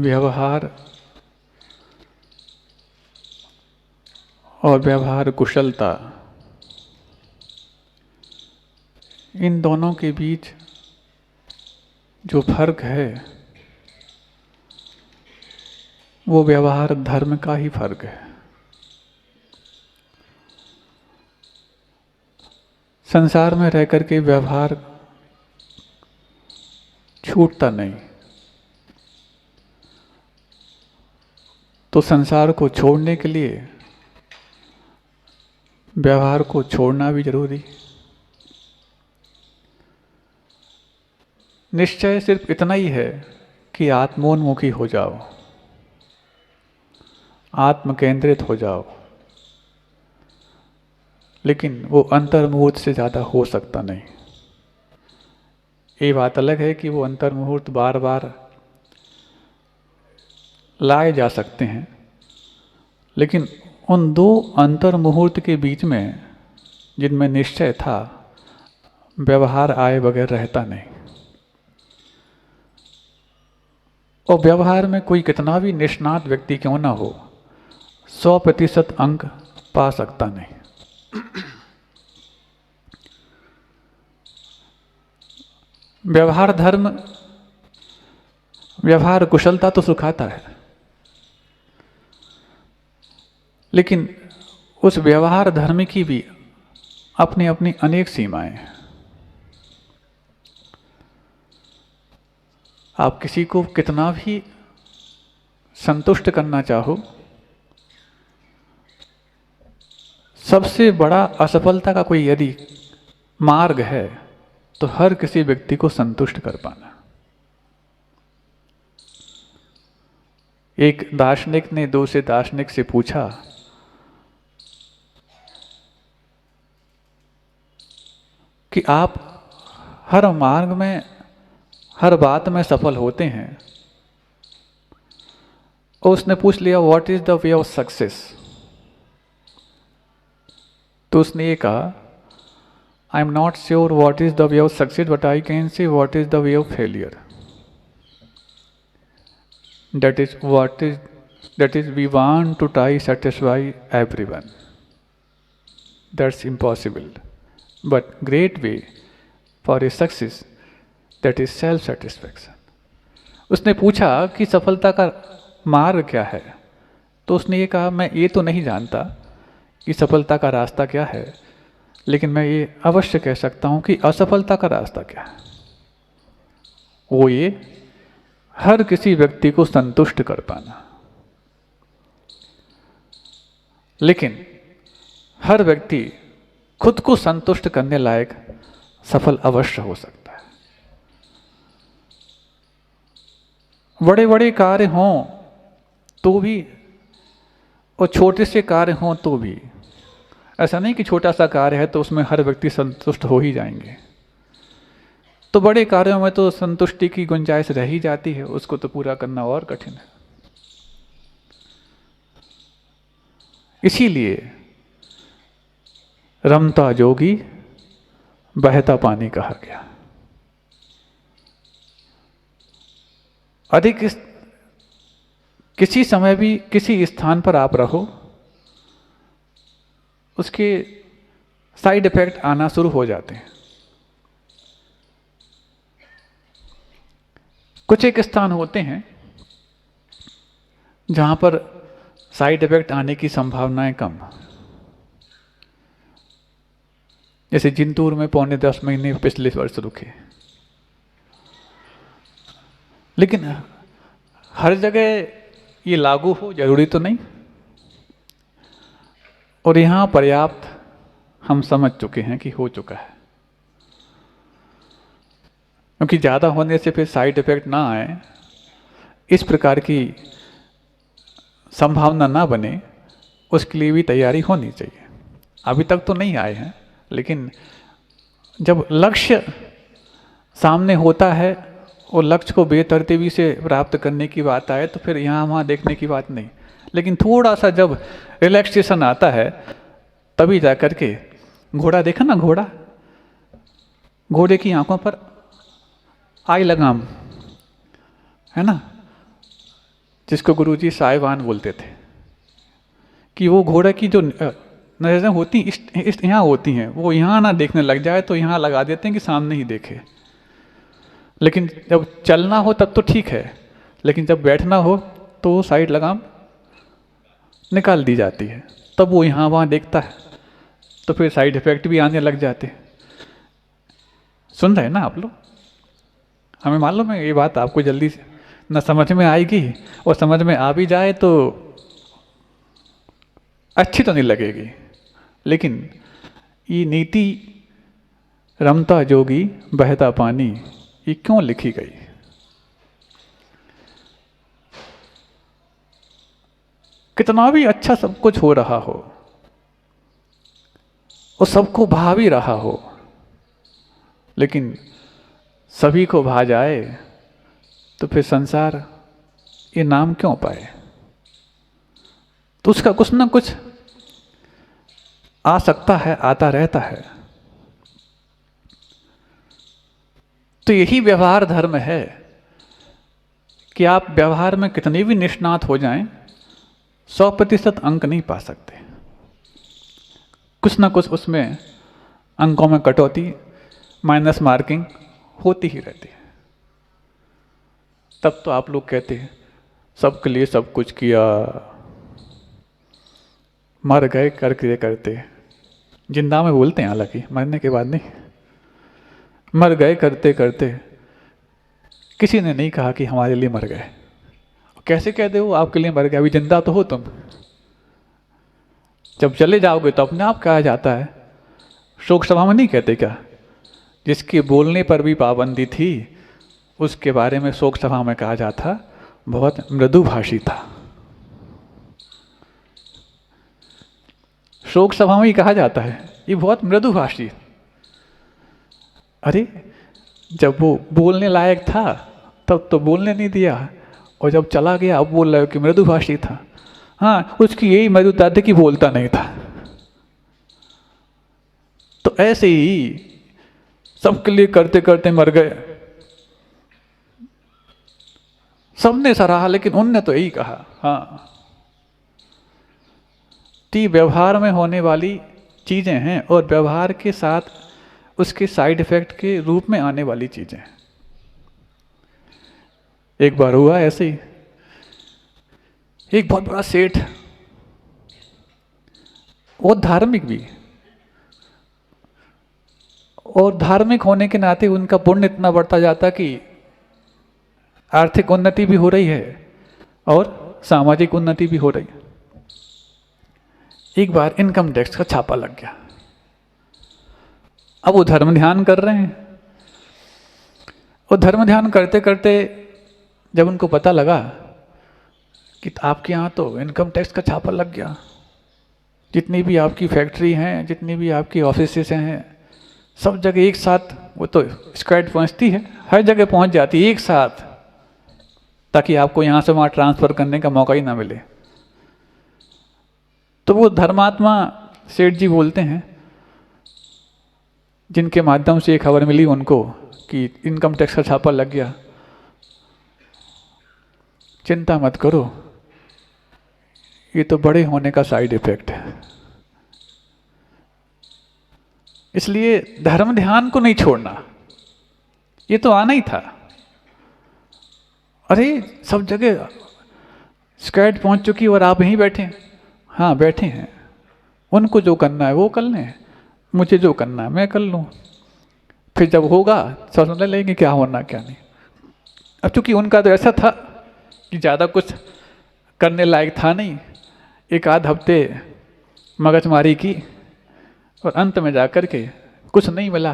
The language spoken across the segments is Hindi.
व्यवहार और व्यवहार कुशलता, इन दोनों के बीच जो फर्क है वो व्यवहार धर्म का ही फर्क है। संसार में रह करके व्यवहार छूटता नहीं, तो संसार को छोड़ने के लिए व्यवहार को छोड़ना भी जरूरी। निश्चय सिर्फ इतना ही है कि आत्मोन्मुखी हो जाओ, आत्म केंद्रित हो जाओ, लेकिन वो अंतर्मुहूर्त से ज़्यादा हो सकता नहीं। ये बात अलग है कि वो अंतर्मुहूर्त बार बार लाए जा सकते हैं, लेकिन उन दो अंतर्मुहूर्त के बीच में जिनमें निश्चय था, व्यवहार आए बगैर रहता नहीं। और व्यवहार में कोई कितना भी निष्णात व्यक्ति क्यों ना हो, 100% अंक पा सकता नहीं। व्यवहार धर्म, व्यवहार कुशलता तो सिखाता है, लेकिन उस व्यवहार धर्म की भी अपनी अपनी अनेक सीमाएं हैं। आप किसी को कितना भी संतुष्ट करना चाहो, सबसे बड़ा असफलता का कोई यदि मार्ग है तो हर किसी व्यक्ति को संतुष्ट कर पाना। एक दार्शनिक ने दूसरे दार्शनिक से पूछा कि आप हर मार्ग में, हर बात में सफल होते हैं, और उसने पूछ लिया what is the way of success. तो उसने ये कहा I am not sure what is the way of success, but I can say what is the way of failure. That is we want to try satisfy everyone. That's impossible. But great way for a success, that is self-satisfaction. उसने पूछा कि सफलता का मार्ग क्या है, तो उसने ये कहा मैं ये तो नहीं जानता कि सफलता का रास्ता क्या है, लेकिन मैं ये अवश्य कह सकता हूँ कि असफलता का रास्ता क्या है। वो ये हर किसी व्यक्ति को संतुष्ट कर पाना। लेकिन हर व्यक्ति खुद को संतुष्ट करने लायक सफल अवश्य हो सकता है। बड़े बड़े कार्य हों तो भी और छोटे से कार्य हों तो भी, ऐसा नहीं कि छोटा सा कार्य है तो उसमें हर व्यक्ति संतुष्ट हो ही जाएंगे। तो बड़े कार्यों में तो संतुष्टि की गुंजाइश रह ही जाती है, उसको तो पूरा करना और कठिन है। इसीलिए रमता जोगी बहता पानी कहा गया। अधिक किसी समय भी किसी स्थान पर आप रहो, उसके साइड इफेक्ट आना शुरू हो जाते हैं। कुछ एक स्थान होते हैं जहां पर साइड इफेक्ट आने की संभावनाएं कम। जैसे जिंतूर में 9.5 महीने पिछले वर्ष रुके, लेकिन हर जगह ये लागू हो जरूरी तो नहीं, और यहां पर्याप्त हम समझ चुके हैं कि हो चुका है। क्योंकि ज़्यादा होने से फिर साइड इफेक्ट ना आए, इस प्रकार की संभावना ना बने, उसके लिए भी तैयारी होनी चाहिए। अभी तक तो नहीं आए हैं, लेकिन जब लक्ष्य सामने होता है और लक्ष्य को बेतरतीबी से प्राप्त करने की बात आए तो फिर यहाँ वहाँ देखने की बात नहीं। लेकिन थोड़ा सा जब रिलैक्सेशन आता है तभी जा कर के, घोड़ा देखा ना, घोड़े की आंखों पर आई लगाम है ना, जिसको गुरुजी साहिवान बोलते थे, कि वो घोड़े की जो नज़रें होती इस यहाँ होती हैं, वो यहाँ ना देखने लग जाए तो यहाँ लगा देते हैं कि सामने ही देखे। लेकिन जब चलना हो तब तो ठीक है, लेकिन जब बैठना हो तो वो साइड लगाम निकाल दी जाती है, तब वो यहाँ वहाँ देखता है, तो फिर साइड इफेक्ट भी आने लग जाते हैं। सुन रहे हैं ना आप लोग? हमें मालूम है ये बात आपको जल्दी से न समझ में आएगी, और समझ में आ भी जाए तो अच्छी तो नहीं लगेगी। लेकिन ये नीति रमता जोगी बहता पानी, ये क्यों लिखी गई? कितना भी अच्छा सब कुछ हो रहा हो और सबको भा भी रहा हो, लेकिन सभी को भा जाए तो फिर संसार ये नाम क्यों पाए? तो उसका कुछ ना कुछ आ सकता है, आता रहता है। तो यही व्यवहार धर्म है कि आप व्यवहार में कितने भी निष्णात हो जाएं, 100% अंक नहीं पा सकते। कुछ ना कुछ उसमें अंकों में कटौती, माइनस मार्किंग होती ही रहती है। तब तो आप लोग कहते हैं सबके लिए सब कुछ किया, मर गए करके करते। जिंदा में बोलते हैं, हालांकि मरने के बाद नहीं। मर गए करते करते, किसी ने नहीं कहा कि हमारे लिए मर गए। कैसे कह दे वो आपके लिए मर गए? अभी जिंदा तो हो तुम। जब चले जाओगे तो अपने आप कहा जाता है। शोक सभा में नहीं कहते क्या? जिसके बोलने पर भी पाबंदी थी, उसके बारे में शोक सभा में कहा जाता बहुत मृदुभाषी था। शोक सभा में ही कहा जाता है ये बहुत मृदुभाषी। अरे जब वो बोलने लायक था तब तो बोलने नहीं दिया, और जब चला गया अब बोल रहे हो कि मृदुभाषी था। हाँ, उसकी यही मृदुता थी कि बोलता नहीं था। तो ऐसे ही सबके लिए करते करते मर गए। सबने सराहा, लेकिन उनने तो यही कहा। हाँ, ती व्यवहार में होने वाली चीजें हैं, और व्यवहार के साथ उसके साइड इफेक्ट के रूप में आने वाली चीजें। एक बार हुआ ऐसे ही, एक बहुत बड़ा सेठ, वो धार्मिक भी, और धार्मिक होने के नाते उनका पुण्य इतना बढ़ता जाता कि आर्थिक उन्नति भी हो रही है और सामाजिक उन्नति भी हो रही है। एक बार इनकम टैक्स का छापा लग गया। अब वो धर्म ध्यान कर रहे हैं, और धर्म ध्यान करते करते जब उनको पता लगा कि आपके यहाँ तो इनकम टैक्स का छापा लग गया, जितनी भी आपकी फैक्ट्री हैं, जितनी भी आपकी ऑफिसेस हैं, सब जगह एक साथ, वो तो स्क्वाड पहुँचती है, हर जगह पहुँच जाती है एक साथ, ताकि आपको यहाँ से वहाँ ट्रांसफ़र करने का मौका ही ना मिले। तो वो धर्मात्मा सेठ जी बोलते हैं, जिनके माध्यम से ये खबर मिली उनको कि इनकम टैक्स का छापा लग गया, चिंता मत करो, ये तो बड़े होने का साइड इफेक्ट है। इसलिए धर्म ध्यान को नहीं छोड़ना, ये तो आना ही था। अरे सब जगह स्क्वाड पहुंच चुकी और आप यहीं बैठे हैं। हाँ बैठे हैं, उनको जो करना है वो कर लें, मुझे जो करना है मैं कर लूँ, फिर जब होगा समझ लेंगे क्या होना क्या नहीं। अब चूंकि उनका तो ऐसा था कि ज़्यादा कुछ करने लायक था नहीं, एक आध हफ्ते मगजमारी की और अंत में जाकर के कुछ नहीं मिला।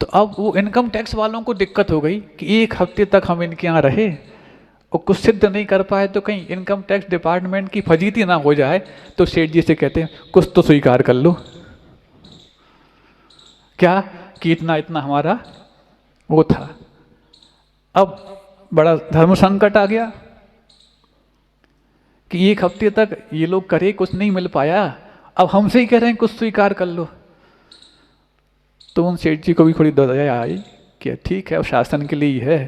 तो अब वो इनकम टैक्स वालों को दिक्कत हो गई कि एक हफ्ते तक हम इनके यहाँ रहे और कुछ सिद्ध नहीं कर पाए तो कहीं इनकम टैक्स डिपार्टमेंट की फजीती ना हो जाए। तो सेठ जी से कहते हैं कुछ तो स्वीकार कर लो, क्या कि इतना इतना हमारा वो था। अब बड़ा धर्म संकट आ गया कि एक हफ्ते तक ये लोग करे, कुछ नहीं मिल पाया, अब हमसे ही कह रहे हैं कुछ स्वीकार कर लो। तो उन सेठ जी को भी थोड़ी दया आई कि ठीक है, अब शासन के लिए ही है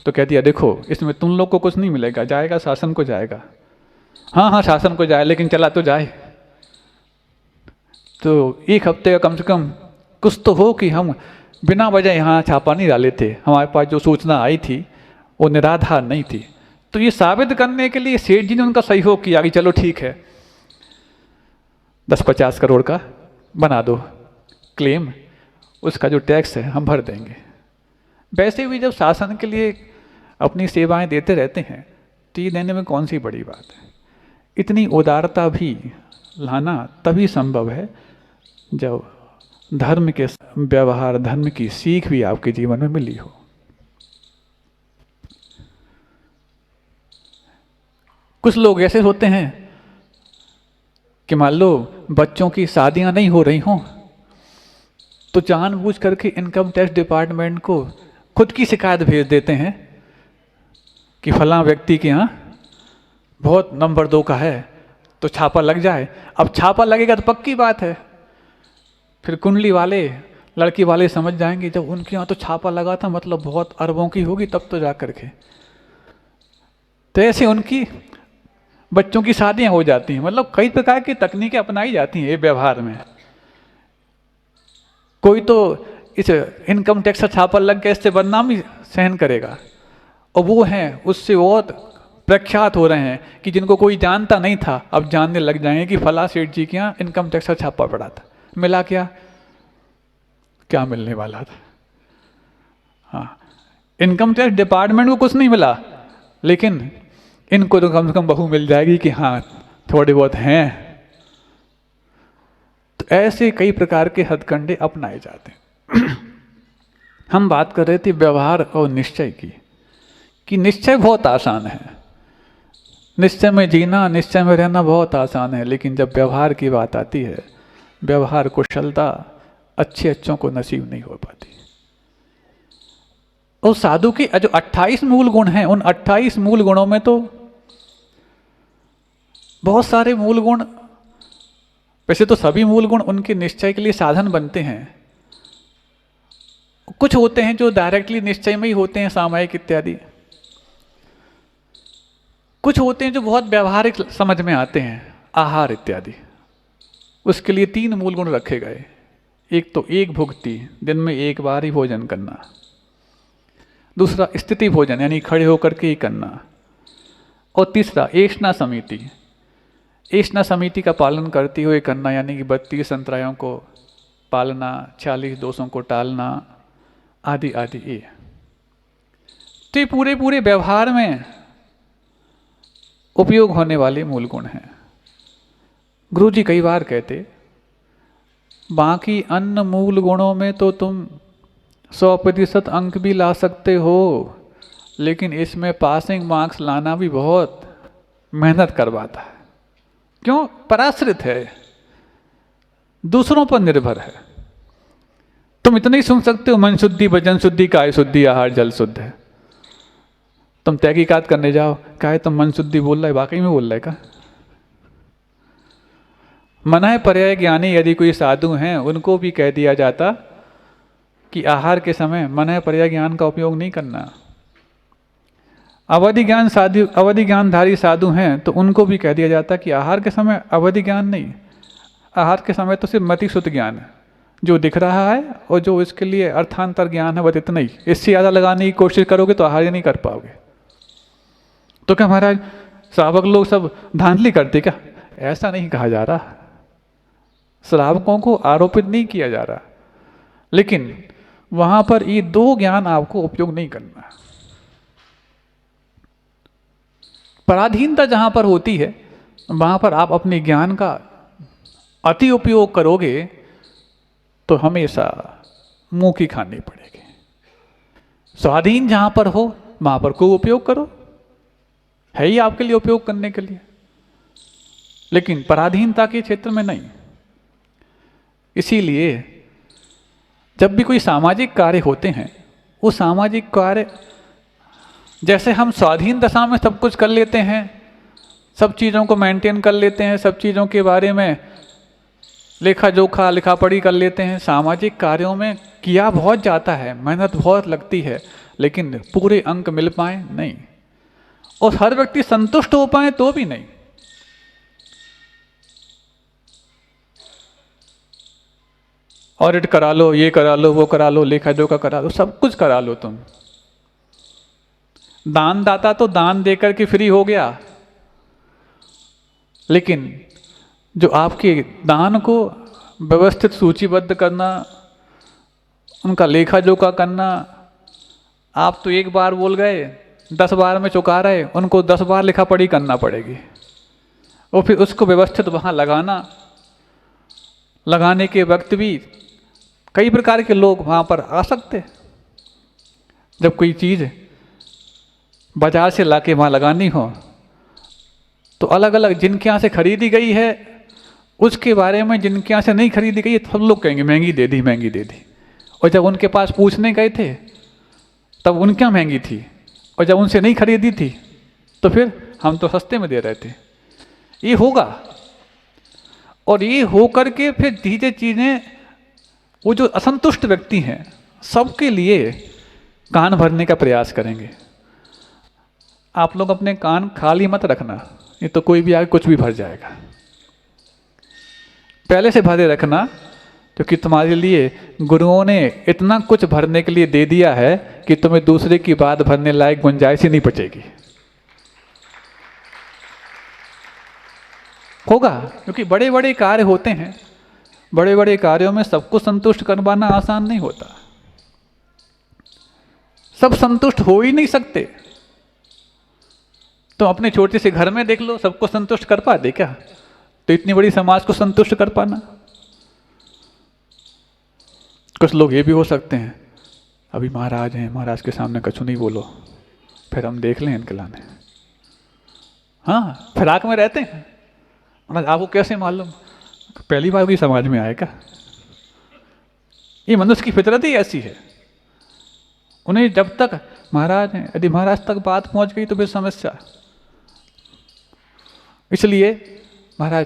तो कह दिया देखो इसमें तुम लोग को कुछ नहीं मिलेगा, जाएगा शासन को जाएगा। हाँ हाँ शासन को जाए, लेकिन चला तो जाए। तो एक हफ्ते का कम से कम कुछ तो हो कि हम बिना वजह यहाँ छापा नहीं डाले थे, हमारे पास जो सूचना आई थी वो निराधार नहीं थी। तो ये साबित करने के लिए सेठ जी ने उनका सहयोग किया कि चलो ठीक है 10-50 करोड़ का बना दो क्लेम, उसका जो टैक्स है हम भर देंगे। वैसे भी जब शासन के लिए अपनी सेवाएं देते रहते हैं तो ये देने में कौन सी बड़ी बात है। इतनी उदारता भी लाना तभी संभव है जब धर्म के व्यवहार, धर्म की सीख भी आपके जीवन में मिली हो। कुछ लोग ऐसे होते हैं कि मान लो बच्चों की शादियां नहीं हो रही हों तो जानबूझ करके इनकम टैक्स डिपार्टमेंट को खुद की शिकायत भेज देते हैं कि फलां व्यक्ति के यहाँ बहुत नंबर 2 का है तो छापा लग जाए। अब छापा लगेगा तो पक्की बात है, फिर कुंडली वाले लड़की वाले समझ जाएंगे जब उनके यहाँ तो छापा लगा था मतलब बहुत अरबों की होगी तब तो जा करके। तो ऐसे उनकी बच्चों की शादियां हो जाती हैं। मतलब कई प्रकार की तकनीकें अपनाई जाती हैं ये व्यवहार में। कोई तो इस इनकम टैक्स का छापा लग के इससे बदनामी सहन करेगा और वो हैं उससे बहुत प्रख्यात हो रहे हैं कि जिनको कोई जानता नहीं था अब जानने लग जाएंगे कि फला सेठ जी के यहाँ इनकम टैक्स का छापा पड़ा था। मिला क्या? क्या मिलने वाला था? हाँ, इनकम टैक्स डिपार्टमेंट को कुछ नहीं मिला, लेकिन इनको तो कम से कम बहू मिल जाएगी कि हाँ थोड़े बहुत हैं। तो ऐसे कई प्रकार के हथकंडे अपनाए जाते हैं। हम बात कर रहे थे व्यवहार और निश्चय की, कि निश्चय बहुत आसान है, निश्चय में जीना, निश्चय में रहना बहुत आसान है, लेकिन जब व्यवहार की बात आती है, व्यवहार कुशलता अच्छों को नसीब नहीं हो पाती। और साधु के जो 28 मूल गुण हैं, उन 28 मूल गुणों में तो बहुत सारे मूल गुण, वैसे तो सभी मूल गुण उनके निश्चय के लिए साधन बनते हैं। कुछ होते हैं जो डायरेक्टली निश्चय में ही होते हैं, सामायिक इत्यादि। कुछ होते हैं जो बहुत व्यवहारिक समझ में आते हैं, आहार इत्यादि। उसके लिए 3 मूल गुण रखे गए। एक तो एक भुक्ति, दिन में एक बार ही भोजन करना। दूसरा स्थिति भोजन, यानी खड़े होकर के ही करना। और तीसरा एषणा समिति, एषणा समिति का पालन करते हुए करना, यानी कि 32 अंतरायों को पालना, 40 दोषों को टालना, आदि आदि। ये तो पूरे व्यवहार में उपयोग होने वाले मूल गुण हैं। गुरु जी कई बार कहते, बाकी अन्य मूल गुणों में तो तुम 100% अंक भी ला सकते हो, लेकिन इसमें पासिंग मार्क्स लाना भी बहुत मेहनत करवाता है। क्यों? पराश्रित है, दूसरों पर निर्भर है। तुम इतना ही सुन सकते हो, मन शुद्धि, वचन शुद्धि, काय शुद्धि, आहार जल शुद्ध है। तुम तहकीकात करने जाओ, क्या है तुम मन शुद्धि बोल रहा है, वाकई में बोल रहा है का? मना पर्याय ज्ञानी यदि कोई साधु हैं, उनको भी कह दिया जाता कि आहार के समय मना पर्याय ज्ञान का उपयोग नहीं करना। अवधि ज्ञानधारी साधु हैं तो उनको भी कह दिया जाता कि आहार के समय अवधि ज्ञान नहीं, आहार के समय तो सिर्फ मति शुद्ध ज्ञान है, जो दिख रहा है और जो इसके लिए अर्थांतर ज्ञान है, बस इतना ही। इससे ज़्यादा लगाने की कोशिश करोगे तो आहार नहीं कर पाओगे। तो क्या महाराज श्रावक लोग सब धांधली करते क्या? ऐसा नहीं कहा जा रहा, श्रावकों को आरोपित नहीं किया जा रहा, लेकिन वहां पर ये 2 ज्ञान आपको उपयोग नहीं करना। पराधीनता जहां पर होती है वहां पर आप अपने ज्ञान का अति उपयोग करोगे तो हमेशा मुंह की खानी पड़ेगी। स्वाधीन जहां पर हो वहां पर खूब उपयोग करो, है ही आपके लिए उपयोग करने के लिए, लेकिन पराधीनता के क्षेत्र में नहीं। इसीलिए जब भी कोई सामाजिक कार्य होते हैं, वो सामाजिक कार्य जैसे हम स्वाधीन दशा में सब कुछ कर लेते हैं, सब चीज़ों को मेंटेन कर लेते हैं, सब चीज़ों के बारे में लेखा जोखा लिखा पढ़ी कर लेते हैं, सामाजिक कार्यों में किया बहुत जाता है, मेहनत बहुत लगती है, लेकिन पूरे अंक मिल पाए नहीं, और हर व्यक्ति संतुष्ट हो पाए तो भी नहीं। ऑडिट करा लो, ये करा लो, वो करा लो, लेखा जोखा करा लो, सब कुछ करा लो तुम। दान दाता तो दान देकर के फ्री हो गया, लेकिन जो आपके दान को व्यवस्थित सूचीबद्ध करना, उनका लेखा जोखा करना, आप तो एक बार बोल गए 10 बार में चुका रहे, उनको 10 बार लिखा पढ़ी करना पड़ेगी, और फिर उसको व्यवस्थित वहाँ लगाने के वक्त भी कई प्रकार के लोग वहाँ पर आ सकते। जब कोई चीज़ बाजार से लाके वहाँ लगानी हो तो अलग अलग जिनके यहाँ से खरीदी गई है उसके बारे में, जिनके यहाँ से नहीं खरीदी गई सब लोग कहेंगे महंगी दे दी, महंगी दे दी। और जब उनके पास पूछने गए थे तब उनके यहाँ महंगी थी, और जब उनसे नहीं खरीदी थी तो फिर हम तो सस्ते में दे रहे थे। ये होगा, और ये हो करके फिर धीरे चीज़ें, वो जो असंतुष्ट व्यक्ति हैं सबके लिए कान भरने का प्रयास करेंगे। आप लोग अपने कान खाली मत रखना, ये तो कोई भी आगे कुछ भी भर जाएगा। पहले से भरे रखना, क्योंकि तुम्हारे लिए गुरुओं ने इतना कुछ भरने के लिए दे दिया है कि तुम्हें दूसरे की बात भरने लायक गुंजाइश ही नहीं बचेगी। होगा, क्योंकि बड़े बड़े कार्य होते हैं, बड़े बड़े कार्यों में सबको संतुष्ट करवाना आसान नहीं होता। सब संतुष्ट हो ही नहीं सकते। तो अपने छोटे से घर में देख लो, सबको संतुष्ट कर पाते क्या? तो इतनी बड़ी समाज को संतुष्ट कर पाना। कुछ लोग ये भी हो सकते हैं, अभी महाराज हैं, महाराज के सामने कछु नहीं बोलो, फिर हम देख लें इनके लाने। हाँ, फिराक में रहते हैं। आपको कैसे मालूम? पहली बार भी समाज में आएगा। ये मनुष्य की फितरत ही ऐसी है। उन्हें जब तक महाराज हैं, यदि महाराज तक बात पहुंच गई तो फिर समस्या। इसलिए महाराज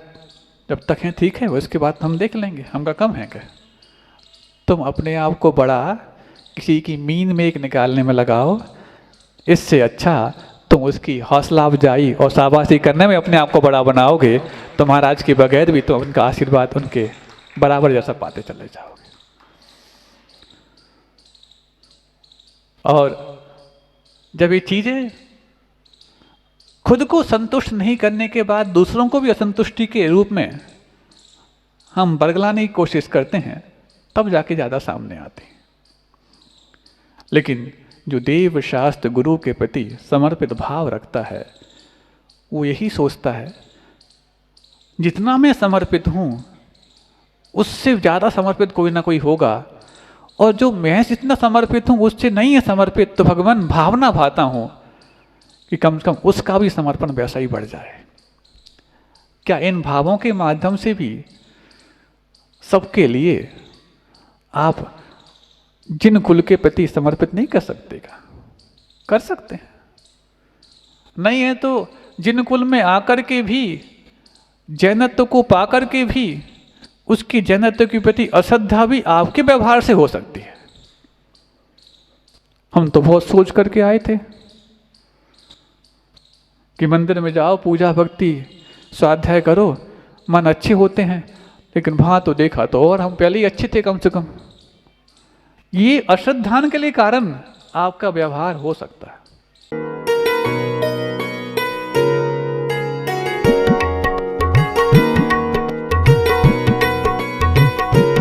जब तक हैं ठीक है, उसके बाद हम देख लेंगे, हमका कम है क्या। तुम अपने आप को बड़ा किसी की मीन में एक निकालने में लगाओ, इससे अच्छा तुम उसकी हौसला अफजाई और शाबाशी करने में अपने आप को बड़ा बनाओगे तो महाराज के बगैर भी तुम उनका आशीर्वाद उनके बराबर जैसा पाते चले जाओगे। और जब ये चीजें खुद को संतुष्ट नहीं करने के बाद दूसरों को भी असंतुष्टि के रूप में हम बरगलाने की कोशिश करते हैं, तब जाके ज्यादा सामने आते हैं। लेकिन जो देव शास्त्र गुरु के प्रति समर्पित भाव रखता है, वो यही सोचता है जितना मैं समर्पित हूं उससे ज्यादा समर्पित कोई ना कोई होगा, और जो मैं जितना समर्पित हूं उससे नहीं है समर्पित, तो भगवान भावना भाता हूं कि कम से कम उसका भी समर्पण वैसा ही बढ़ जाए। क्या इन भावों के माध्यम से भी सबके लिए आप जिन कुल के प्रति समर्पित नहीं कर सकते का? कर सकते हैं। नहीं है तो जिन कुल में आकर के भी जैनत्व को पाकर के भी उसकी जैनत्व के प्रति अश्रद्धा भी आपके व्यवहार से हो सकती है। हम तो बहुत सोच करके आए थे कि मंदिर में जाओ, पूजा भक्ति स्वाध्याय करो, मन अच्छे होते हैं, लेकिन वहां तो देखा तो और हम पहले ही अच्छे थे कम से कम। ये अश्रद्धान के लिए कारण आपका व्यवहार हो सकता है।